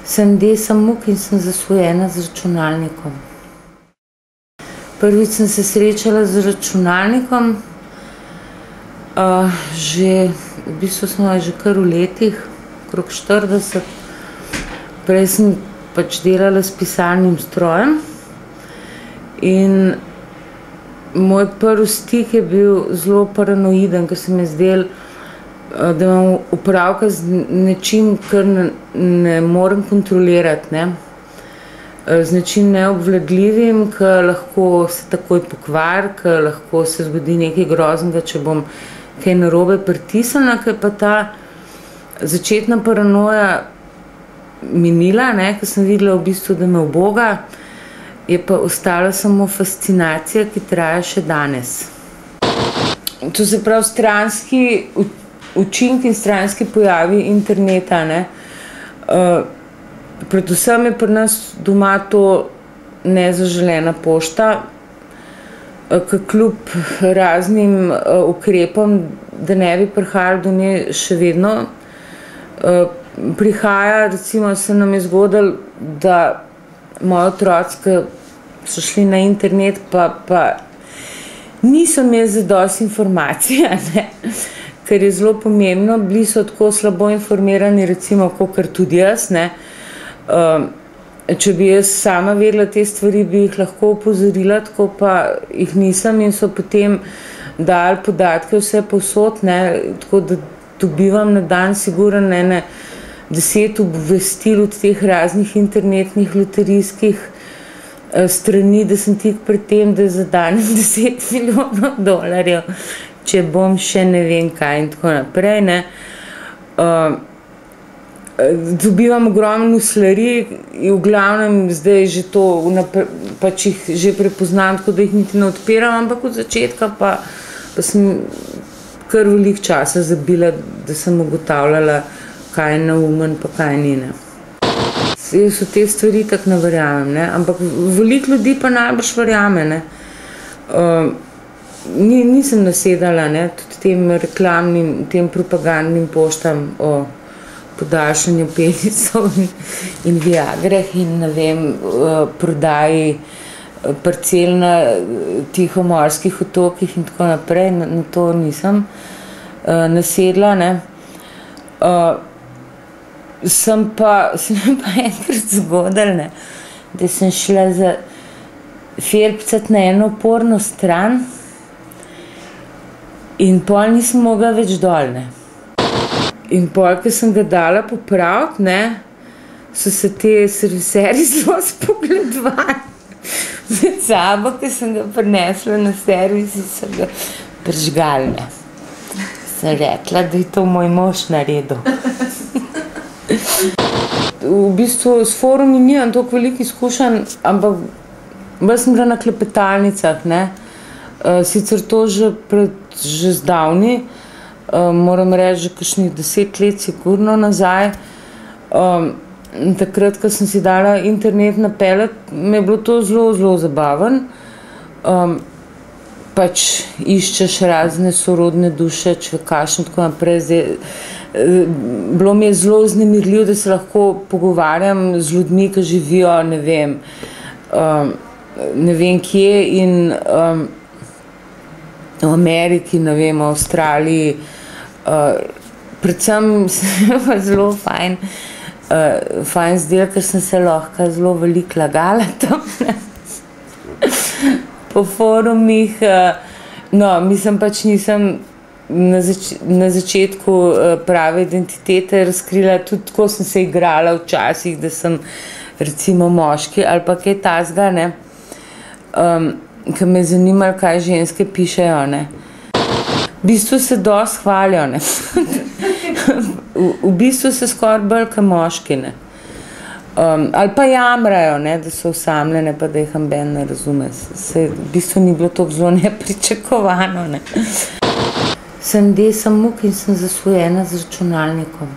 Sem Desa Muk in sem zasvojena z računalnikom. Prvič sem se srečala z računalnikom, v bistvu smo že kar v letih, okrog 40. Prej sem pač delala s pisalnim strojem in moj prvi stik je bil zelo paranoiden, ker se mi je zdelo, da imam opravka z nečim, kar ne morem kontrolirati, ne. Z nečim neobvladljivim, ki lahko se takoj pokvari, ki lahko se zgodi nekaj groznega, če bom kaj narobe pritisnila, ker pa ta začetna paranoja minila, ne, ker sem videla v bistvu, da me uboga, je pa ostala samo fascinacija, ki traja še danes. To se pravi stranski učinki in stranski pojavi interneta, ne. Predvsem je pri nas doma to nezaželena pošta, ki kljub raznim ukrepom, da ne bi prihajalo do nje, še vedno prihaja. Recimo se nam je zgodilo, da moji otroci, ki so šli na internet, pa niso imeli zadosti informacij, ne, ker je zelo pomembno, bili so tako slabo informirani, recimo, kakor tudi jaz, ne. Če bi jaz sama vedela te stvari, bi jih lahko opozorila, tako pa jih nisem in so potem dali podatke vse povsod, ne, tako da dobivam na dan sigurno 10 obvestil od teh raznih internetnih loterijskih strani, da sem tik pred tem, da zadanem 10 milijonov dolarjev, če bom še ne vem kaj in tako naprej, ne. Dobivam ogromno slari in v glavnem zdaj že to, pač jih že prepoznam, tako da jih niti ne odpiram, ampak od začetka pa sem kar veliko časa zabila, da sem ugotavljala, kaj je neumen pa kaj ni, ne. Jaz v te stvari tako ne verjamem, ne, ampak veliko ljudi pa najbrž verjame, ne. Nisem nasedala, ne, tudi tem reklamnim, tem propagandnim poštam o podaljšanju penisov in viagrah in ne vem, prodaji parcel na Tihomorskih otokih in tako naprej, na to nisem nasedla, ne. Se mi pa enkrat zgodilo, ne, da sem šla felpcat na eno porno stran in pol nisem mogla več dol, ne. In pol, ko sem ga dala popraviti, ne, so se te serviserji zelo spogledovali med sabo, ko sem ga prinesla na servis in so ga prižgali, ne. Sem rekla, da je to moj mož naredil. V bistvu s forumi nimam toliko veliko izkušenj, ampak bolj sem bila na klepetalnicah, ne. Sicer to že zdavni, moram reči, že kakšnih 10 let sigurno nazaj. Takrat, ko sem si dala internet napeljati, mi je bilo to zelo, zelo zabaven. Pač iščeš razne sorodne duše, čvekaš in tako naprej. Bilo mi je zelo vznemirljivo, da se lahko pogovarjam z ljudmi, ki živijo, ne vem kje in v Ameriki, ne vem, v Avstraliji. Predvsem se mi pa zelo fajn zdelo, ker sem se lahko zelo veliko lagala tam, ne. Po forumih, no, mislim pač nisem na začetku prave identitete razkrila, tudi tako sem se igrala včasih, da sem recimo moški ali pa kaj takega, ne, ker me je zanimalo, kaj ženske pišejo, ne. V bistvu se dosti hvalijo, ne. V bistvu se skoraj bolj kot moški, ne. Ali pa jamrajo, ne, da so osamljene, pa da jih noben ne razume. V bistvu ni bilo to zelo nepričakovano, ne. Sem Desa Muk in sem zasvojena z računalnikom.